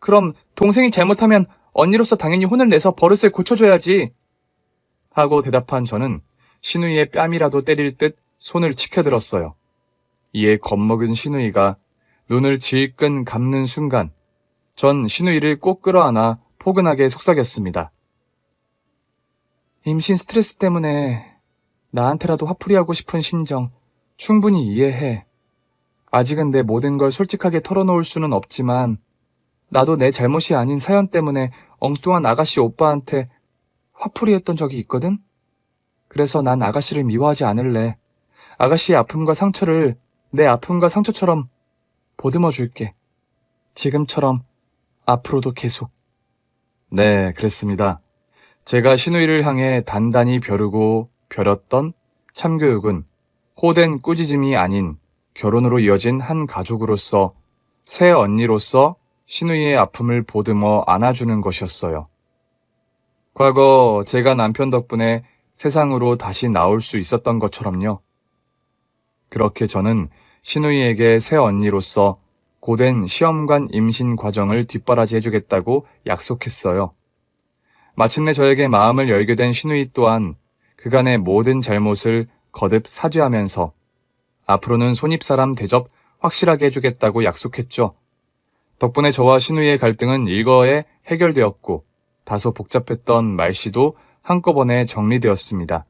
그럼 동생이 잘못하면 언니로서 당연히 혼을 내서 버릇을 고쳐줘야지. 하고 대답한 저는 시누이의 뺨이라도 때릴 듯 손을 치켜들었어요. 이에 겁먹은 시누이가 눈을 질끈 감는 순간 전 시누이를 꼭 끌어안아 포근하게 속삭였습니다. 임신 스트레스 때문에 나한테라도 화풀이하고 싶은 심정 충분히 이해해. 아직은 내 모든 걸 솔직하게 털어놓을 수는 없지만 나도 내 잘못이 아닌 사연 때문에 엉뚱한 아가씨 오빠한테 화풀이했던 적이 있거든? 그래서 난 아가씨를 미워하지 않을래. 아가씨의 아픔과 상처를 내 아픔과 상처처럼 보듬어 줄게. 지금처럼 앞으로도 계속. 네, 그랬습니다. 제가 시누이를 향해 단단히 벼르고 벼렸던 참교육은 호된 꾸짖음이 아닌 결혼으로 이어진 한 가족으로서 새 언니로서 시누이의 아픔을 보듬어 안아주는 것이었어요. 과거 제가 남편 덕분에 세상으로 다시 나올 수 있었던 것처럼요. 그렇게 저는 시누이에게 새 언니로서 고된 시험관 임신 과정을 뒷바라지 해주겠다고 약속했어요. 마침내 저에게 마음을 열게 된 시누이 또한 그간의 모든 잘못을 거듭 사죄하면서 앞으로는 손입사람 대접 확실하게 해주겠다고 약속했죠. 덕분에 저와 시누이의 갈등은 일거에 해결되었고 다소 복잡했던 말씨도 한꺼번에 정리되었습니다.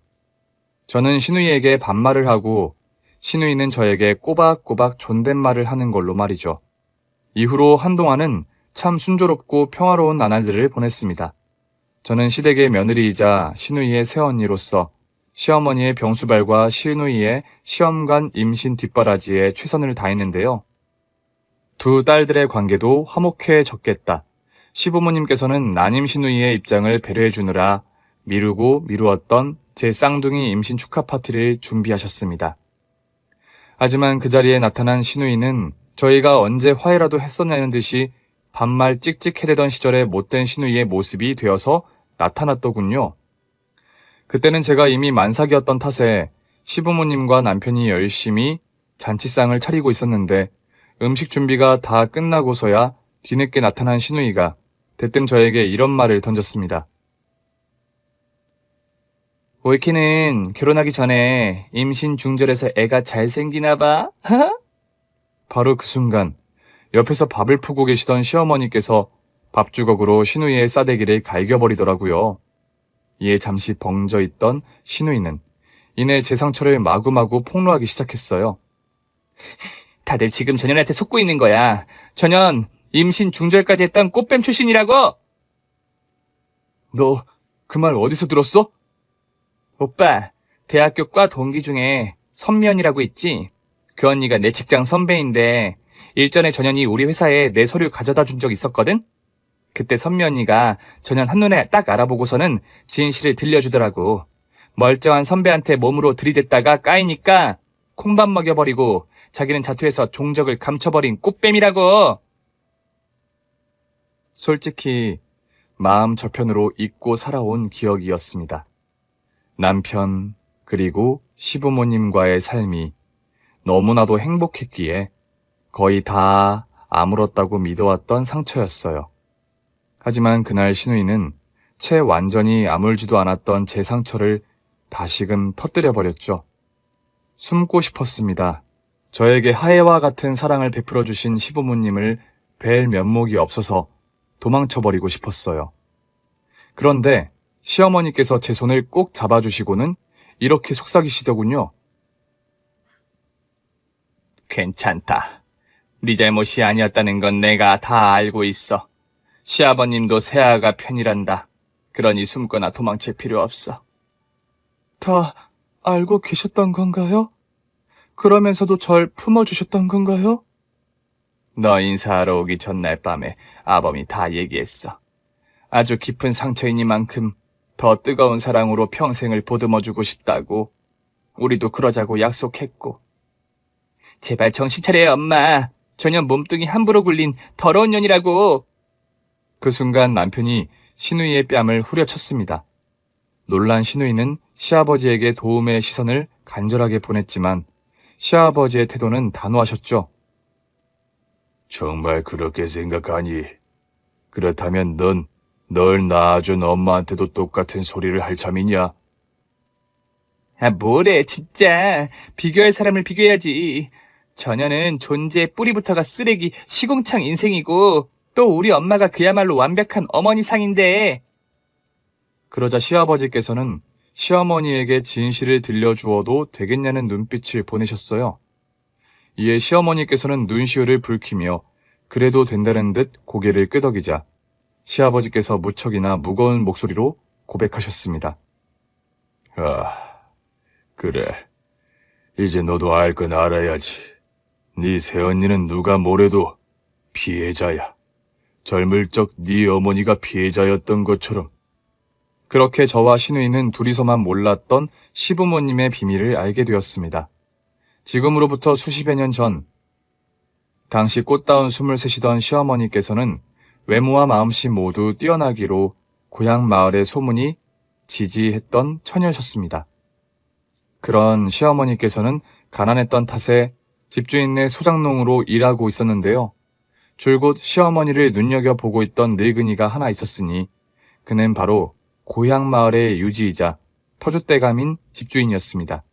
저는 시누이에게 반말을 하고 시누이는 저에게 꼬박꼬박 존댓말을 하는 걸로 말이죠. 이후로 한동안은 참 순조롭고 평화로운 나날들을 보냈습니다. 저는 시댁의 며느리이자 시누이의 새언니로서 시어머니의 병수발과 시누이의 시험관 임신 뒷바라지에 최선을 다했는데요. 두 딸들의 관계도 화목해졌겠다. 시부모님께서는 난임 시누이의 입장을 배려해 주느라 미루고 미루었던 제 쌍둥이 임신 축하 파티를 준비하셨습니다. 하지만 그 자리에 나타난 시누이는 저희가 언제 화해라도 했었냐는 듯이 반말 찍찍해대던 시절의 못된 시누이의 모습이 되어서 나타났더군요. 그때는 제가 이미 만삭이었던 탓에 시부모님과 남편이 열심히 잔치상을 차리고 있었는데 음식 준비가 다 끝나고서야 뒤늦게 나타난 시누이가 대뜸 저에게 이런 말을 던졌습니다. 올케는 결혼하기 전에 임신 중절에서 애가 잘생기나 봐? 바로 그 순간 옆에서 밥을 푸고 계시던 시어머니께서 밥주걱으로 시누이의 싸대기를 갈겨버리더라고요. 이에 잠시 벙쪄있던 시누이는 이내 제 상처를 마구마구 폭로하기 시작했어요. 다들 지금 전현한테 속고 있는 거야. 전현 임신 중절까지 했던 꽃뱀 출신이라고! 너 그 말 어디서 들었어? 오빠, 대학교 과 동기 중에 선미연이라고 있지? 그 언니가 내 직장 선배인데 일전에 전현이 우리 회사에 내 서류 가져다 준 적 있었거든? 그때 선미 언니가 전현 한눈에 딱 알아보고서는 진실을 들려주더라고. 멀쩡한 선배한테 몸으로 들이댔다가 까이니까 콩밥 먹여버리고 자기는 자투해서 종적을 감춰버린 꽃뱀이라고. 솔직히 마음 저편으로 잊고 살아온 기억이었습니다. 남편 그리고 시부모님과의 삶이 너무나도 행복했기에 거의 다 아물었다고 믿어왔던 상처였어요. 하지만 그날 시누이는 채 완전히 아물지도 않았던 제 상처를 다시금 터뜨려버렸죠. 숨고 싶었습니다. 저에게 하해와 같은 사랑을 베풀어주신 시부모님을 뵐 면목이 없어서 도망쳐버리고 싶었어요. 그런데 시어머니께서 제 손을 꼭 잡아주시고는 이렇게 속삭이시더군요. 괜찮다. 네 잘못이 아니었다는 건 내가 다 알고 있어. 시아버님도 새아가 편이란다. 그러니 숨거나 도망칠 필요 없어. 다 알고 계셨던 건가요? 그러면서도 절 품어주셨던 건가요? 너 인사하러 오기 전날 밤에 아범이 다 얘기했어. 아주 깊은 상처이니만큼 더 뜨거운 사랑으로 평생을 보듬어주고 싶다고. 우리도 그러자고 약속했고. 제발 정신 차려요, 엄마. 전혀 몸뚱이 함부로 굴린 더러운 년이라고. 그 순간 남편이 시누이의 뺨을 후려쳤습니다. 놀란 시누이는 시아버지에게 도움의 시선을 간절하게 보냈지만 시아버지의 태도는 단호하셨죠. 정말 그렇게 생각하니? 그렇다면 넌 널 낳아준 엄마한테도 똑같은 소리를 할 참이냐? 아, 뭐래, 진짜. 비교할 사람을 비교해야지. 전혀는 존재의 뿌리부터가 쓰레기, 시궁창 인생이고 또 우리 엄마가 그야말로 완벽한 어머니상인데. 그러자 시아버지께서는 시어머니에게 진실을 들려주어도 되겠냐는 눈빛을 보내셨어요. 이에 시어머니께서는 눈시울을 붉히며 그래도 된다는 듯 고개를 끄덕이자 시아버지께서 무척이나 무거운 목소리로 고백하셨습니다. 아, 그래. 이제 너도 알 건 알아야지. 네 새언니는 누가 뭐래도 피해자야. 젊을 적 네 어머니가 피해자였던 것처럼. 그렇게 저와 시누이는 둘이서만 몰랐던 시부모님의 비밀을 알게 되었습니다. 지금으로부터 수십여 년 전, 당시 꽃다운 숨을 새시던 시어머니께서는 외모와 마음씨 모두 뛰어나기로 고향 마을의 소문이 지지했던 처녀셨습니다. 그런 시어머니께서는 가난했던 탓에 집주인네 소장농으로 일하고 있었는데요. 줄곧 시어머니를 눈여겨보고 있던 늙은이가 하나 있었으니 그는 바로 고향 마을의 유지이자 터줏대감인 집주인이었습니다.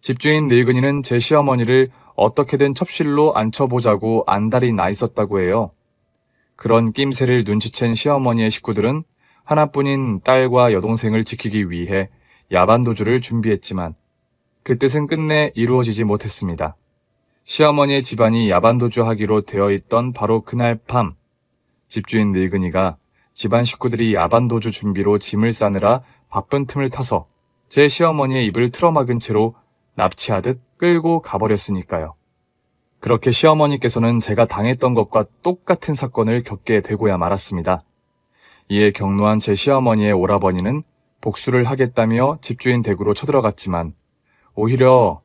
집주인 늙은이는 제 시어머니를 어떻게든 첩실로 앉혀보자고 안달이 나 있었다고 해요. 그런 낌새를 눈치챈 시어머니의 식구들은 하나뿐인 딸과 여동생을 지키기 위해 야반도주를 준비했지만 그 뜻은 끝내 이루어지지 못했습니다. 시어머니의 집안이 야반도주하기로 되어 있던 바로 그날 밤, 집주인 늙은이가 집안 식구들이 야반도주 준비로 짐을 싸느라 바쁜 틈을 타서 제 시어머니의 입을 틀어막은 채로 납치하듯 끌고 가버렸으니까요. 그렇게 시어머니께서는 제가 당했던 것과 똑같은 사건을 겪게 되고야 말았습니다. 이에 격노한 제 시어머니의 오라버니는 복수를 하겠다며 집주인 댁으로 쳐들어갔지만 오히려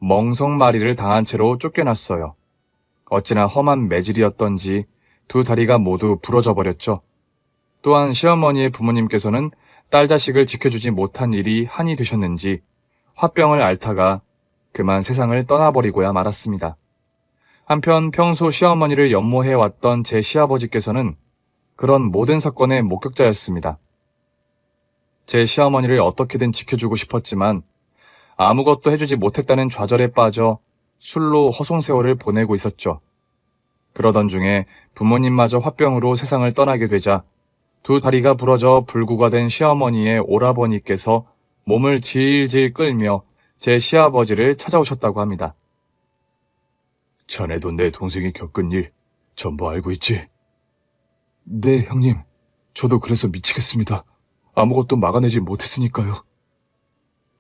멍석마리를 당한 채로 쫓겨났어요. 어찌나 험한 매질이었던지 두 다리가 모두 부러져 버렸죠. 또한 시어머니의 부모님께서는 딸 자식을 지켜주지 못한 일이 한이 되셨는지 화병을 앓다가 그만 세상을 떠나버리고야 말았습니다. 한편 평소 시어머니를 연모해왔던 제 시아버지께서는 그런 모든 사건의 목격자였습니다. 제 시어머니를 어떻게든 지켜주고 싶었지만 아무것도 해주지 못했다는 좌절에 빠져 술로 허송세월을 보내고 있었죠. 그러던 중에 부모님마저 화병으로 세상을 떠나게 되자 두 다리가 부러져 불구가 된 시어머니의 오라버니께서 몸을 질질 끌며 제 시아버지를 찾아오셨다고 합니다. 자네도 내 동생이 겪은 일 전부 알고 있지? 네, 형님. 저도 그래서 미치겠습니다. 아무것도 막아내지 못했으니까요.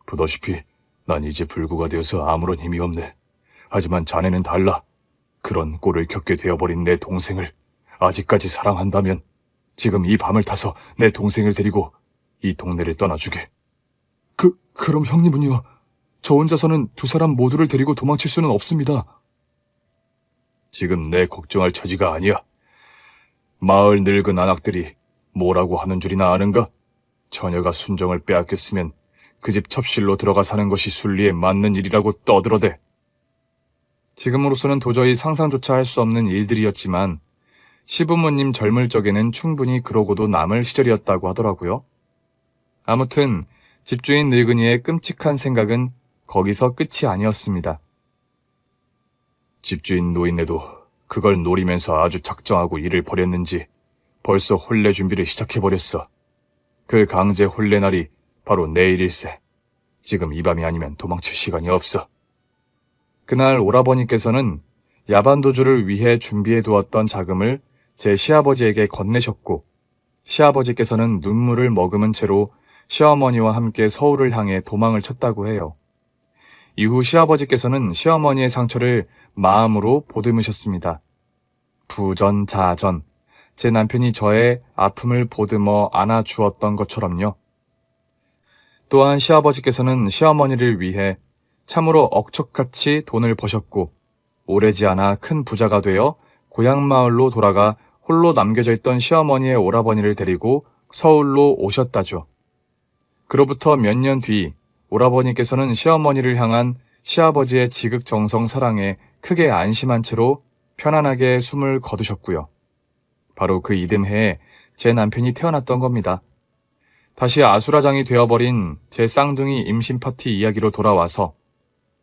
보다시피 난 이제 불구가 되어서 아무런 힘이 없네. 하지만 자네는 달라. 그런 꼴을 겪게 되어버린 내 동생을 아직까지 사랑한다면 지금 이 밤을 타서 내 동생을 데리고 이 동네를 떠나주게. 그럼 형님은요? 저 혼자서는 두 사람 모두를 데리고 도망칠 수는 없습니다. 지금 내 걱정할 처지가 아니야. 마을 늙은 아낙들이 뭐라고 하는 줄이나 아는가? 처녀가 순정을 빼앗겼으면 그 집 첩실로 들어가 사는 것이 순리에 맞는 일이라고 떠들어대. 지금으로서는 도저히 상상조차 할 수 없는 일들이었지만 시부모님 젊을 적에는 충분히 그러고도 남을 시절이었다고 하더라고요. 아무튼 집주인 늙은이의 끔찍한 생각은 거기서 끝이 아니었습니다. 집주인 노인네도 그걸 노리면서 아주 작정하고 일을 벌였는지 벌써 혼례 준비를 시작해버렸어. 그 강제 혼례 날이 바로 내일일세. 지금 이 밤이 아니면 도망칠 시간이 없어. 그날 오라버니께서는 야반도주를 위해 준비해두었던 자금을 제 시아버지에게 건네셨고 시아버지께서는 눈물을 머금은 채로 시어머니와 함께 서울을 향해 도망을 쳤다고 해요. 이후 시아버지께서는 시어머니의 상처를 마음으로 보듬으셨습니다. 부전자전, 제 남편이 저의 아픔을 보듬어 안아주었던 것처럼요. 또한 시아버지께서는 시어머니를 위해 참으로 억척같이 돈을 버셨고 오래지 않아 큰 부자가 되어 고향마을로 돌아가 홀로 남겨져 있던 시어머니의 오라버니를 데리고 서울로 오셨다죠. 그로부터 몇 년 뒤 오라버니께서는 시어머니를 향한 시아버지의 지극정성 사랑에 크게 안심한 채로 편안하게 숨을 거두셨고요. 바로 그 이듬해에 제 남편이 태어났던 겁니다. 다시 아수라장이 되어버린 제 쌍둥이 임신 파티 이야기로 돌아와서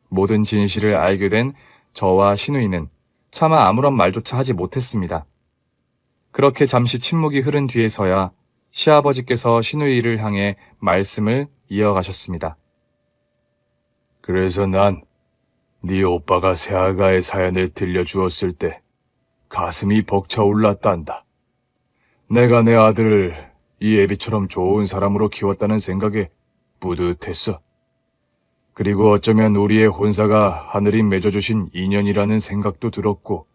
모든 진실을 알게 된 저와 시누이는 차마 아무런 말조차 하지 못했습니다. 그렇게 잠시 침묵이 흐른 뒤에서야 시아버지께서 시누이를 향해 말씀을 이어가셨습니다. 그래서 난 네 오빠가 새아가의 사연을 들려주었을 때 가슴이 벅차올랐단다. 내가 내 아들을 이 애비처럼 좋은 사람으로 키웠다는 생각에 뿌듯했어. 그리고 어쩌면 우리의 혼사가 하늘이 맺어주신 인연이라는 생각도 들었고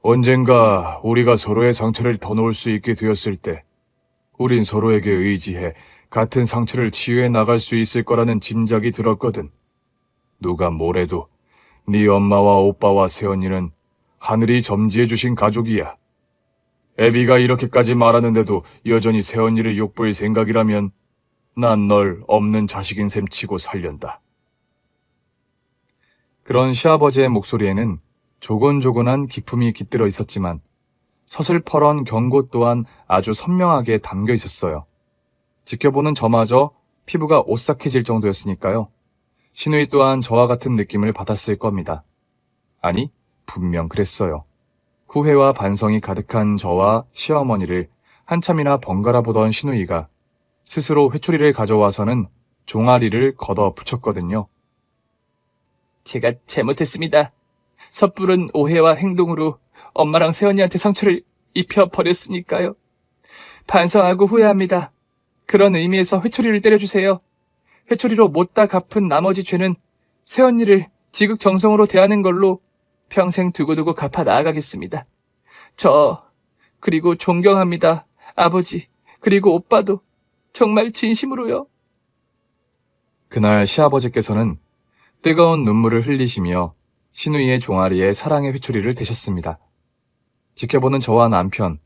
언젠가 우리가 서로의 상처를 터놓을 수 있게 되었을 때 우린 서로에게 의지해 같은 상처를 치유해 나갈 수 있을 거라는 짐작이 들었거든. 누가 뭐래도 네 엄마와 오빠와 새언니는 하늘이 점지해 주신 가족이야. 애비가 이렇게까지 말하는데도 여전히 새언니를 욕볼 생각이라면 난 널 없는 자식인 셈 치고 살련다. 그런 시아버지의 목소리에는 조곤조곤한 기품이 깃들어 있었지만 서슬퍼런 경고 또한 아주 선명하게 담겨 있었어요. 지켜보는 저마저 피부가 오싹해질 정도였으니까요. 시누이 또한 저와 같은 느낌을 받았을 겁니다. 아니, 분명 그랬어요. 후회와 반성이 가득한 저와 시어머니를 한참이나 번갈아 보던 시누이가 스스로 회초리를 가져와서는 종아리를 걷어 붙였거든요. 제가 잘못했습니다. 섣부른 오해와 행동으로 엄마랑 새언니한테 상처를 입혀버렸으니까요. 반성하고 후회합니다. 그런 의미에서 회초리를 때려주세요. 회초리로 못다 갚은 나머지 죄는 새언니를 지극정성으로 대하는 걸로 평생 두고두고 갚아 나아가겠습니다. 그리고 존경합니다. 아버지, 그리고 오빠도 정말 진심으로요. 그날 시아버지께서는 뜨거운 눈물을 흘리시며 신우이의 종아리에 사랑의 회초리를 대셨습니다. 지켜보는 저와 남편,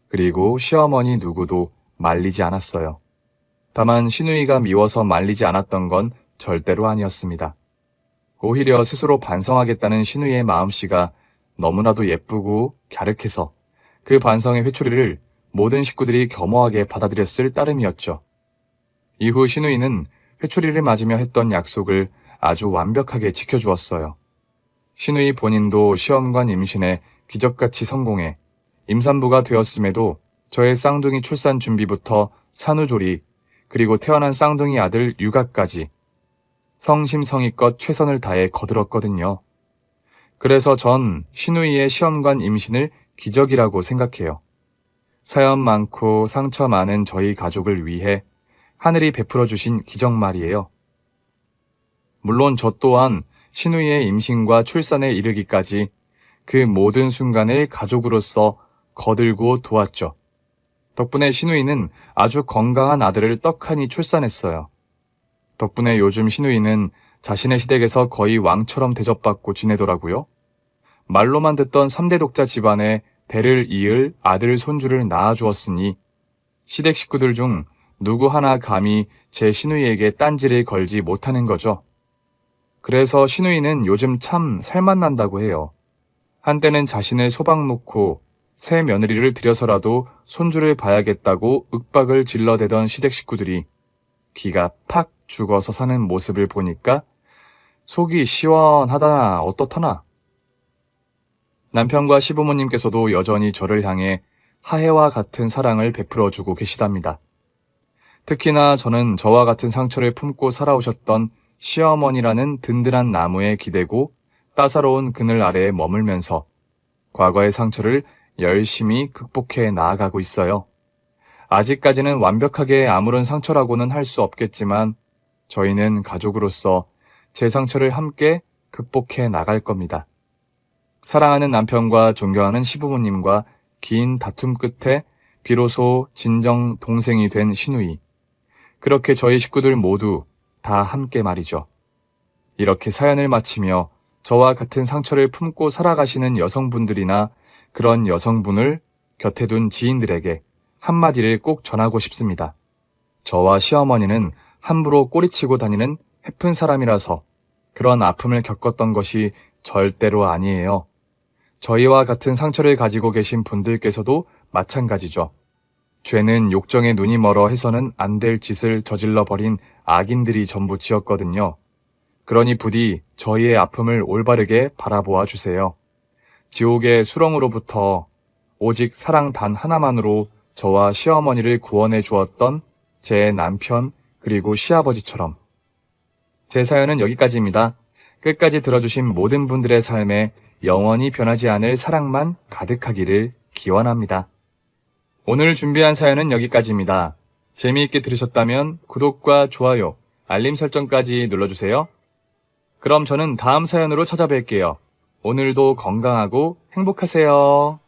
그리고 시어머니 누구도 말리지 않았어요. 다만 신우이가 미워서 말리지 않았던 건 절대로 아니었습니다. 오히려 스스로 반성하겠다는 신우이의 마음씨가 너무나도 예쁘고 갸륵해서 그 반성의 회초리를 모든 식구들이 겸허하게 받아들였을 따름이었죠. 이후 신우이는 회초리를 맞으며 했던 약속을 아주 완벽하게 지켜주었어요. 신우이 본인도 시험관 임신에 기적같이 성공해 임산부가 되었음에도 저의 쌍둥이 출산 준비부터 산후조리, 그리고 태어난 쌍둥이 아들 육아까지 성심성의껏 최선을 다해 거들었거든요. 그래서 전 신우이의 시험관 임신을 기적이라고 생각해요. 사연 많고 상처 많은 저희 가족을 위해 하늘이 베풀어 주신 기적 말이에요. 물론 저 또한 신우이의 임신과 출산에 이르기까지 그 모든 순간을 가족으로서 거들고 도왔죠. 덕분에 신우이는 아주 건강한 아들을 떡하니 출산했어요. 덕분에 요즘 신우이는 자신의 시댁에서 거의 왕처럼 대접받고 지내더라고요. 말로만 듣던 3대 독자 집안에 대를 이을 아들 손주를 낳아주었으니 시댁 식구들 중 누구 하나 감히 제 신우이에게 딴지를 걸지 못하는 거죠. 그래서 신우이는 요즘 참 살맛난다고 해요. 한때는 자신을 소박 놓고 새 며느리를 들여서라도 손주를 봐야겠다고 윽박을 질러대던 시댁 식구들이 기가 팍 죽어서 사는 모습을 보니까 속이 시원하다나 어떻다나. 남편과 시부모님께서도 여전히 저를 향해 하해와 같은 사랑을 베풀어주고 계시답니다. 특히나 저는 저와 같은 상처를 품고 살아오셨던 시어머니라는 든든한 나무에 기대고 따사로운 그늘 아래에 머물면서 과거의 상처를 열심히 극복해 나아가고 있어요. 아직까지는 완벽하게 아무런 상처라고는 할 수 없겠지만 저희는 가족으로서 제 상처를 함께 극복해 나갈 겁니다. 사랑하는 남편과 존경하는 시부모님과 긴 다툼 끝에 비로소 진정 동생이 된 신우이. 그렇게 저희 식구들 모두 다 함께 말이죠. 이렇게 사연을 마치며 저와 같은 상처를 품고 살아가시는 여성분들이나 그런 여성분을 곁에 둔 지인들에게 한마디를 꼭 전하고 싶습니다. 저와 시어머니는 함부로 꼬리치고 다니는 해픈 사람이라서 그런 아픔을 겪었던 것이 절대로 아니에요. 저희와 같은 상처를 가지고 계신 분들께서도 마찬가지죠. 죄는 욕정에 눈이 멀어 해서는 안 될 짓을 저질러 버린 악인들이 전부 지었거든요. 그러니 부디 저희의 아픔을 올바르게 바라보아 주세요. 지옥의 수렁으로부터 오직 사랑 단 하나만으로 저와 시어머니를 구원해 주었던 제 남편 그리고 시아버지처럼. 제 사연은 여기까지입니다. 끝까지 들어주신 모든 분들의 삶에 영원히 변하지 않을 사랑만 가득하기를 기원합니다. 오늘 준비한 사연은 여기까지입니다. 재미있게 들으셨다면 구독과 좋아요, 알림 설정까지 눌러주세요. 그럼 저는 다음 사연으로 찾아뵐게요. 오늘도 건강하고 행복하세요.